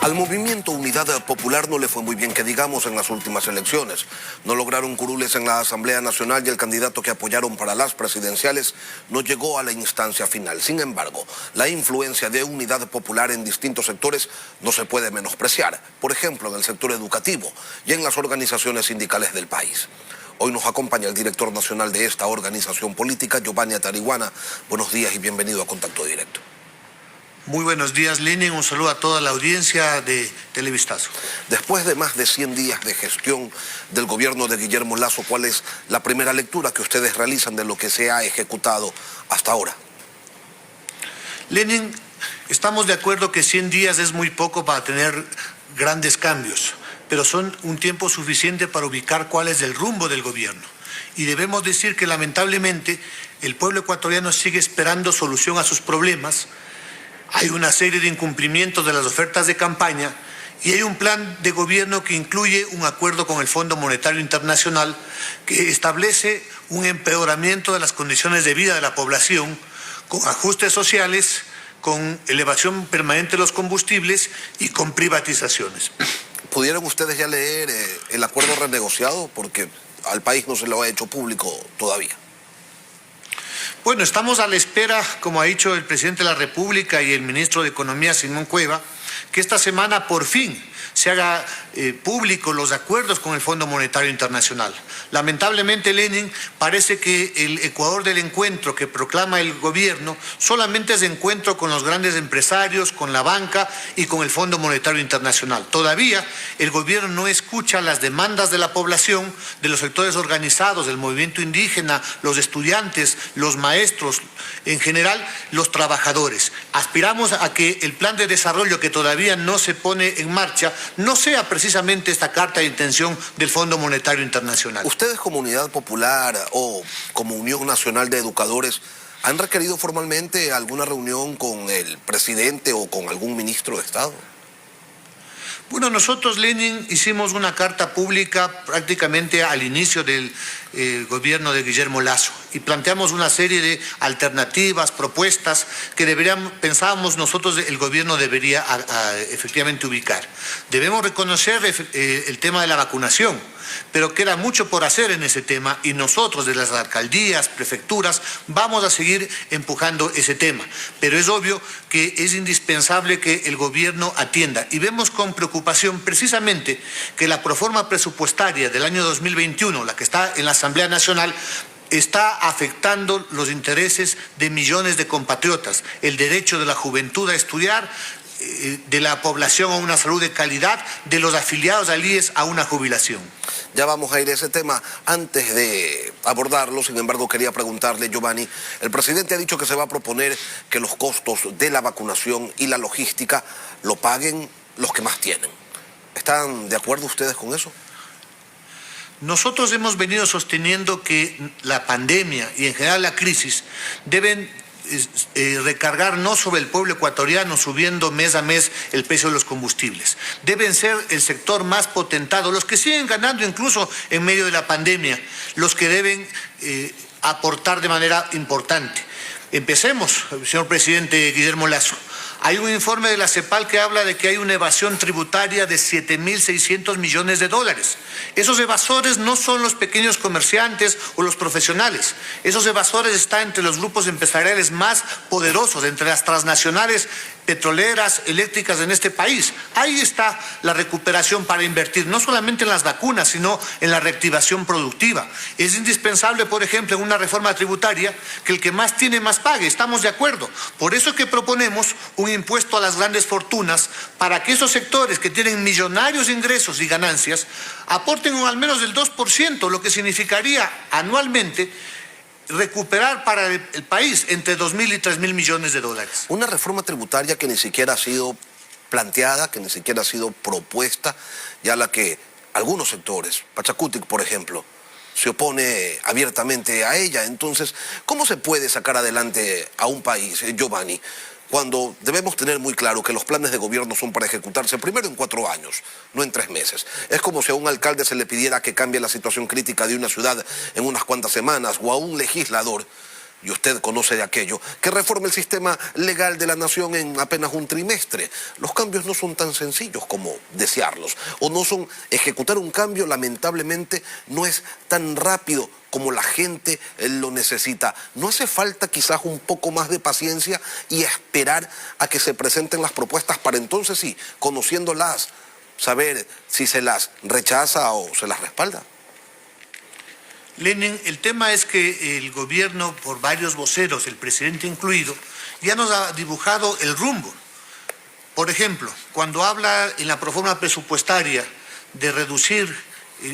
Al movimiento Unidad Popular no le fue muy bien que digamos en las últimas elecciones. No lograron curules en la Asamblea Nacional y el candidato que apoyaron para las presidenciales no llegó a la instancia final. Sin embargo, la influencia de Unidad Popular en distintos sectores no se puede menospreciar. Por ejemplo, en el sector educativo y en las organizaciones sindicales del país. Hoy nos acompaña el director nacional de esta organización política, Giovanni Atariguana. Buenos días y bienvenido a Contacto Directo. Muy buenos días, Lenin. Un saludo a toda la audiencia de Televistazo. Después de más de 100 días de gestión del gobierno de Guillermo Lasso, ¿cuál es la primera lectura que ustedes realizan de lo que se ha ejecutado hasta ahora? Lenin, estamos de acuerdo que 100 días es muy poco para tener grandes cambios, pero son un tiempo suficiente para ubicar cuál es el rumbo del gobierno. Y debemos decir que lamentablemente el pueblo ecuatoriano sigue esperando solución a sus problemas. Hay una serie de incumplimientos de las ofertas de campaña y hay un plan de gobierno que incluye un acuerdo con el Fondo Monetario Internacional que establece un empeoramiento de las condiciones de vida de la población con ajustes sociales, con elevación permanente de los combustibles y con privatizaciones. ¿Pudieron ustedes ya leer el acuerdo renegociado? Porque al país no se lo ha hecho público todavía. Bueno, estamos a la espera, como ha dicho el presidente de la República y el ministro de Economía, Simón Cueva, que esta semana por fin se haga público los acuerdos con el Fondo Monetario Internacional. Lamentablemente, Lenin, parece que el Ecuador del encuentro que proclama el gobierno solamente es encuentro con los grandes empresarios, con la banca y con el Fondo Monetario Internacional. Todavía el gobierno no escucha las demandas de la población, de los sectores organizados, del movimiento indígena, los estudiantes, los maestros, en general los trabajadores. Aspiramos a que el plan de desarrollo que todavía no se pone en marcha no sea precisamente esta carta de intención del Fondo Monetario Internacional. ¿Ustedes como Unidad Popular o como Unión Nacional de Educadores han requerido formalmente alguna reunión con el presidente o con algún ministro de Estado? Bueno, nosotros, Lenin, hicimos una carta pública prácticamente al inicio del gobierno de Guillermo Lasso y planteamos una serie de alternativas, propuestas que pensábamos nosotros el gobierno debería efectivamente ubicar. Debemos reconocer el tema de la vacunación, pero queda mucho por hacer en ese tema y nosotros de las alcaldías, prefecturas, vamos a seguir empujando ese tema. Pero es obvio que es indispensable que el gobierno atienda y vemos con preocupación precisamente que la proforma presupuestaria del año 2021, la que está en la Asamblea Nacional, está afectando los intereses de millones de compatriotas, el derecho de la juventud a estudiar, de la población a una salud de calidad, de los afiliados al IES a una jubilación. Ya vamos a ir a ese tema. Antes de abordarlo, sin embargo, quería preguntarle, Giovanni, el presidente ha dicho que se va a proponer que los costos de la vacunación y la logística lo paguen los que más tienen. ¿Están de acuerdo ustedes con eso? Nosotros hemos venido sosteniendo que la pandemia y en general la crisis deben recargar no sobre el pueblo ecuatoriano subiendo mes a mes el precio de los combustibles. Deben ser el sector más potentado, los que siguen ganando incluso en medio de la pandemia, los que deben aportar de manera importante. Empecemos, señor presidente Guillermo Lasso. Hay un informe de la CEPAL que habla de que hay una evasión tributaria de 7.600 millones de dólares. Esos evasores no son los pequeños comerciantes o los profesionales. Esos evasores están entre los grupos empresariales más poderosos, entre las transnacionales petroleras, eléctricas en este país. Ahí está la recuperación para invertir, no solamente en las vacunas, sino en la reactivación productiva. Es indispensable, por ejemplo, en una reforma tributaria, que el que más tiene más pague. Estamos de acuerdo. Por eso es que proponemos un impuesto a las grandes fortunas para que esos sectores que tienen millonarios ingresos y ganancias aporten al menos el 2%, lo que significaría anualmente recuperar para el país entre 2.000 y 3.000 millones de dólares. Una reforma tributaria que ni siquiera ha sido planteada, que ni siquiera ha sido propuesta, ya la que algunos sectores, Pachacutic, por ejemplo, se opone abiertamente a ella. Entonces, ¿cómo se puede sacar adelante a un país, Giovanni, cuando debemos tener muy claro que los planes de gobierno son para ejecutarse primero en 4 años, no en 3 meses? Es como si a un alcalde se le pidiera que cambie la situación crítica de una ciudad en unas cuantas semanas, o a un legislador y usted conoce de aquello, que reforme el sistema legal de la nación en apenas un trimestre. Los cambios no son tan sencillos como desearlos, o no son, ejecutar un cambio lamentablemente no es tan rápido como la gente lo necesita. ¿No hace falta quizás un poco más de paciencia y esperar a que se presenten las propuestas para entonces sí, conociéndolas, saber si se las rechaza o se las respalda? Lenin, el tema es que el gobierno, por varios voceros, el presidente incluido, ya nos ha dibujado el rumbo. Por ejemplo, cuando habla en la proforma presupuestaria de reducir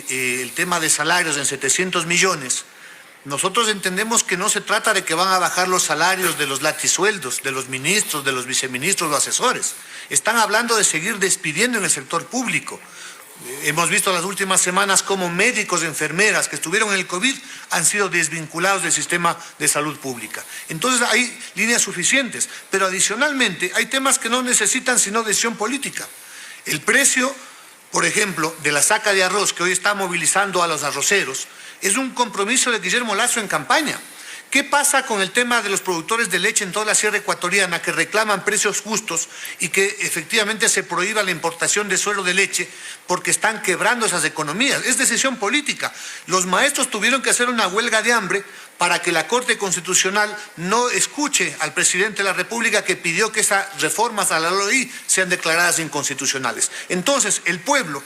el tema de salarios en 700 millones, nosotros entendemos que no se trata de que van a bajar los salarios de los latisueldos, de los ministros, de los viceministros, los asesores. Están hablando de seguir despidiendo en el sector público. Hemos visto las últimas semanas cómo médicos, enfermeras que estuvieron en el COVID han sido desvinculados del sistema de salud pública. Entonces hay líneas suficientes, pero adicionalmente hay temas que no necesitan sino decisión política. El precio, por ejemplo, de la saca de arroz que hoy está movilizando a los arroceros es un compromiso de Guillermo Lasso en campaña. ¿Qué pasa con el tema de los productores de leche en toda la sierra ecuatoriana que reclaman precios justos y que efectivamente se prohíba la importación de suero de leche porque están quebrando esas economías? Es decisión política. Los maestros tuvieron que hacer una huelga de hambre para que la Corte Constitucional no escuche al presidente de la República que pidió que esas reformas a la LOI sean declaradas inconstitucionales. Entonces, el pueblo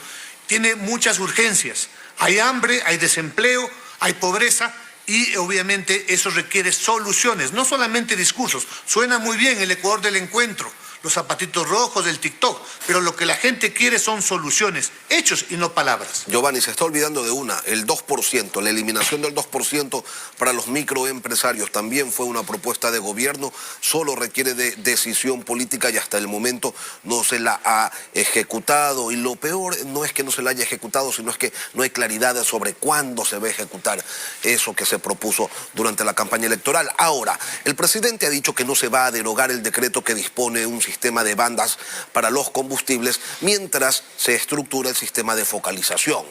tiene muchas urgencias. Hay hambre, hay desempleo, hay pobreza. Y obviamente eso requiere soluciones, no solamente discursos. Suena muy bien el Ecuador del encuentro, los zapatitos rojos del TikTok, pero lo que la gente quiere son soluciones, hechos y no palabras. Giovanni, se está olvidando de una, el 2%, la eliminación del 2% para los microempresarios también fue una propuesta de gobierno, solo requiere de decisión política y hasta el momento no se la ha ejecutado. Y lo peor no es que no se la haya ejecutado, sino es que no hay claridad sobre cuándo se va a ejecutar eso que se propuso durante la campaña electoral. Ahora, el presidente ha dicho que no se va a derogar el decreto que dispone un sistema de bandas para los combustibles mientras se estructura el sistema de focalización.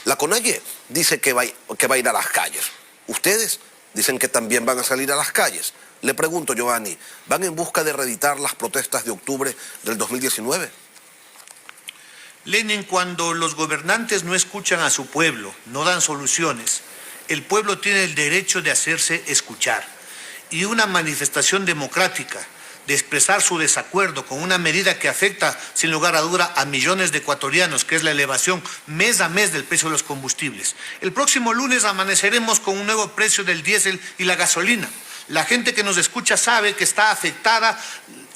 La CONAIE dice que va a ir a las calles. Ustedes dicen que también van a salir a las calles. Le pregunto, Giovanni, ¿van en busca de reeditar las protestas de octubre del 2019? Lenin, cuando los gobernantes no escuchan a su pueblo, no dan soluciones, el pueblo tiene el derecho de hacerse escuchar. Y una manifestación democrática de expresar su desacuerdo con una medida que afecta, sin lugar a duda, a millones de ecuatorianos, que es la elevación mes a mes del precio de los combustibles. El próximo lunes amaneceremos con un nuevo precio del diésel y la gasolina. La gente que nos escucha sabe que está afectada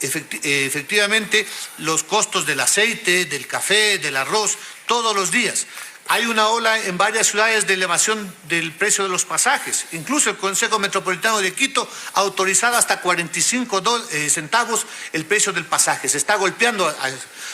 efectivamente los costos del aceite, del café, del arroz, todos los días. Hay una ola en varias ciudades de elevación del precio de los pasajes. Incluso el Consejo Metropolitano de Quito ha autorizado hasta 45 centavos el precio del pasaje. Se está golpeando.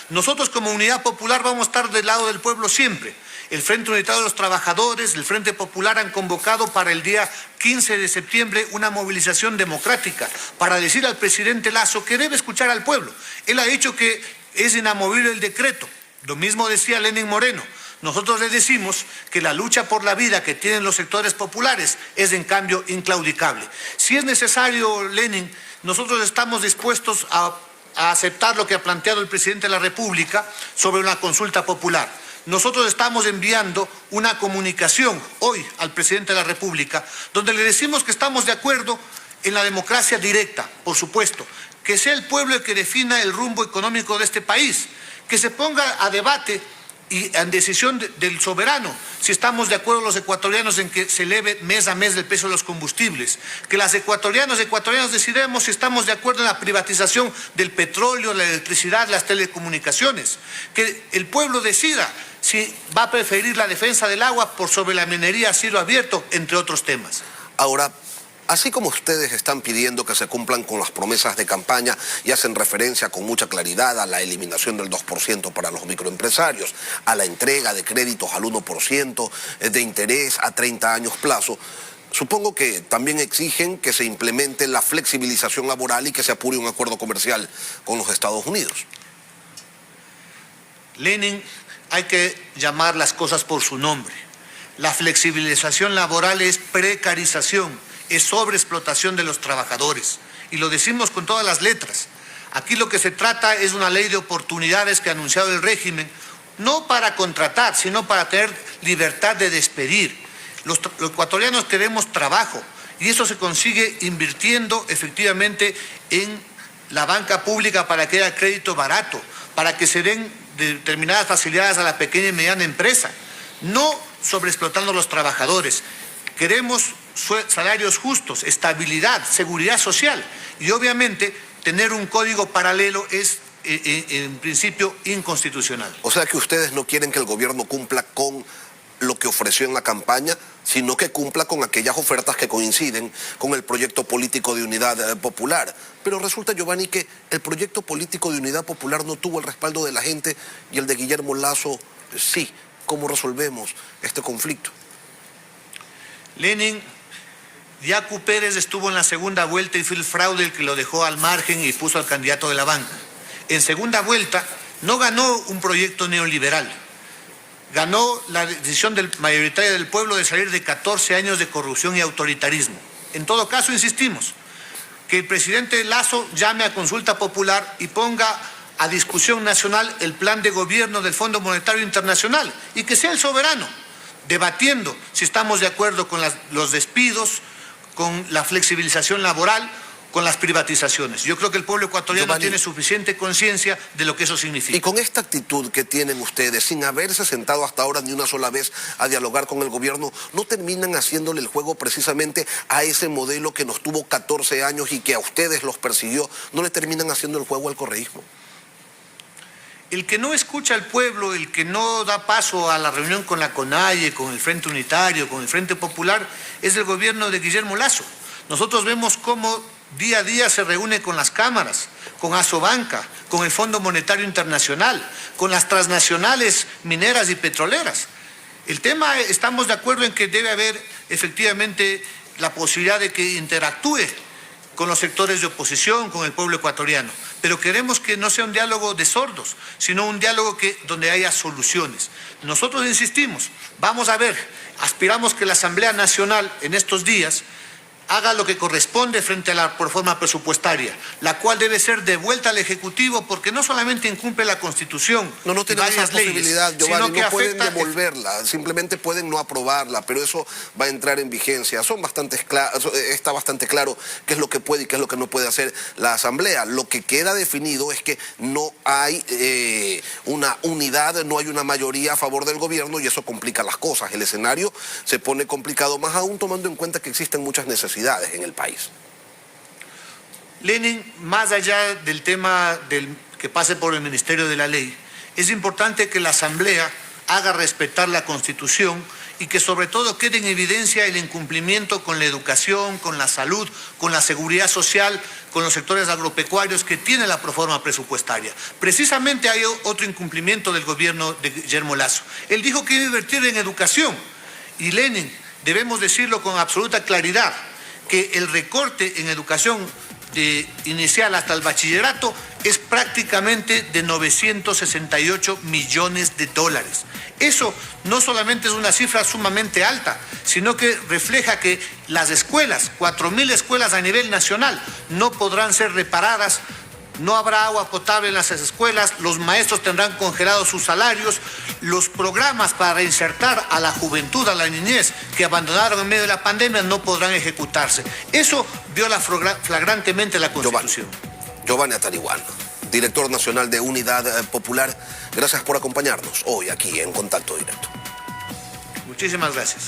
Nosotros como Unidad Popular vamos a estar del lado del pueblo siempre. El Frente Unitario de los Trabajadores, el Frente Popular han convocado para el día 15 de septiembre una movilización democrática para decir al presidente Lasso que debe escuchar al pueblo. Él ha dicho que es inamovible el decreto. Lo mismo decía Lenín Moreno. Nosotros le decimos que la lucha por la vida que tienen los sectores populares es en cambio inclaudicable. Si es necesario, Lenin, nosotros estamos dispuestos a aceptar lo que ha planteado el presidente de la República sobre una consulta popular. Nosotros estamos enviando una comunicación hoy al presidente de la República donde le decimos que estamos de acuerdo en la democracia directa, por supuesto, que sea el pueblo el que defina el rumbo económico de este país, que se ponga a debate y en decisión del soberano, si estamos de acuerdo los ecuatorianos en que se eleve mes a mes el precio de los combustibles, que las ecuatorianos decidamos si estamos de acuerdo en la privatización del petróleo, la electricidad, las telecomunicaciones, que el pueblo decida si va a preferir la defensa del agua por sobre la minería a cielo abierto, entre otros temas. Ahora, así como ustedes están pidiendo que se cumplan con las promesas de campaña y hacen referencia con mucha claridad a la eliminación del 2% para los microempresarios, a la entrega de créditos al 1% de interés a 30 años plazo, supongo que también exigen que se implemente la flexibilización laboral y que se apure un acuerdo comercial con los Estados Unidos. Lenin, hay que llamar las cosas por su nombre. La flexibilización laboral es precarización es sobreexplotación de los trabajadores. Y lo decimos con todas las letras. Aquí lo que se trata es una ley de oportunidades que ha anunciado el régimen, no para contratar, sino para tener libertad de despedir. Los ecuatorianos queremos trabajo y eso se consigue invirtiendo efectivamente en la banca pública para que haya crédito barato, para que se den determinadas facilidades a la pequeña y mediana empresa, no sobreexplotando a los trabajadores. Queremos salarios justos, estabilidad, seguridad social y obviamente tener un código paralelo es en principio inconstitucional. O sea que ustedes no quieren que el gobierno cumpla con lo que ofreció en la campaña, sino que cumpla con aquellas ofertas que coinciden con el proyecto político de unidad popular. Pero resulta, Giovanni, que el proyecto político de unidad popular no tuvo el respaldo de la gente y el de Guillermo Lasso sí. ¿Cómo resolvemos este conflicto? Lenin, Yacu Pérez estuvo en la segunda vuelta y fue el fraude el que lo dejó al margen y puso al candidato de la banca. En segunda vuelta no ganó un proyecto neoliberal, ganó la decisión mayoritaria del pueblo de salir de 14 años de corrupción y autoritarismo. En todo caso, insistimos, que el presidente Lasso llame a consulta popular y ponga a discusión nacional el plan de gobierno del Fondo Monetario Internacional y que sea el soberano, debatiendo si estamos de acuerdo con los despidos, con la flexibilización laboral, con las privatizaciones. Yo creo que el pueblo ecuatoriano Giovanni, tiene suficiente conciencia de lo que eso significa. Y con esta actitud que tienen ustedes, sin haberse sentado hasta ahora ni una sola vez a dialogar con el gobierno, ¿no terminan haciéndole el juego precisamente a ese modelo que nos tuvo 14 años y que a ustedes los persiguió? ¿No le terminan haciendo el juego al correísmo? El que no escucha al pueblo, el que no da paso a la reunión con la CONAIE, con el Frente Unitario, con el Frente Popular, es el gobierno de Guillermo Lasso. Nosotros vemos cómo día a día se reúne con las cámaras, con Asobanca, con el Fondo Monetario Internacional, con las transnacionales mineras y petroleras. El tema, estamos de acuerdo en que debe haber efectivamente la posibilidad de que interactúe con los sectores de oposición, con el pueblo ecuatoriano. Pero queremos que no sea un diálogo de sordos, sino un diálogo donde haya soluciones. Nosotros insistimos, vamos a ver, aspiramos que la Asamblea Nacional en estos días haga lo que corresponde frente a la reforma presupuestaria, la cual debe ser devuelta al Ejecutivo porque no solamente incumple la Constitución, no tienen esa posibilidad, Giovanni, sino que no pueden devolverla, simplemente pueden no aprobarla, pero eso va a entrar en vigencia. Está bastante claro qué es lo que puede y qué es lo que no puede hacer la Asamblea. Lo que queda definido es que no hay una unidad, no hay una mayoría a favor del gobierno y eso complica las cosas. El escenario se pone complicado más aún tomando en cuenta que existen muchas necesidades en el país. Lenin, más allá del tema que pase por el Ministerio de la Ley, es importante que la Asamblea haga respetar la Constitución y que sobre todo quede en evidencia el incumplimiento con la educación, con la salud, con la seguridad social, con los sectores agropecuarios que tiene la reforma presupuestaria. Precisamente hay otro incumplimiento del gobierno de Guillermo Lasso. Él dijo que iba a invertir en educación y Lenin, debemos decirlo con absoluta claridad, que el recorte en educación inicial hasta el bachillerato es prácticamente de 968 millones de dólares. Eso no solamente es una cifra sumamente alta, sino que refleja que las escuelas, 4.000 escuelas a nivel nacional, no podrán ser reparadas. No habrá agua potable en las escuelas, los maestros tendrán congelados sus salarios, los programas para reinsertar a la juventud, a la niñez que abandonaron en medio de la pandemia no podrán ejecutarse. Eso viola flagrantemente la Constitución. Giovanni Atariguan, director nacional de Unidad Popular, gracias por acompañarnos hoy aquí en Contacto Directo. Muchísimas gracias.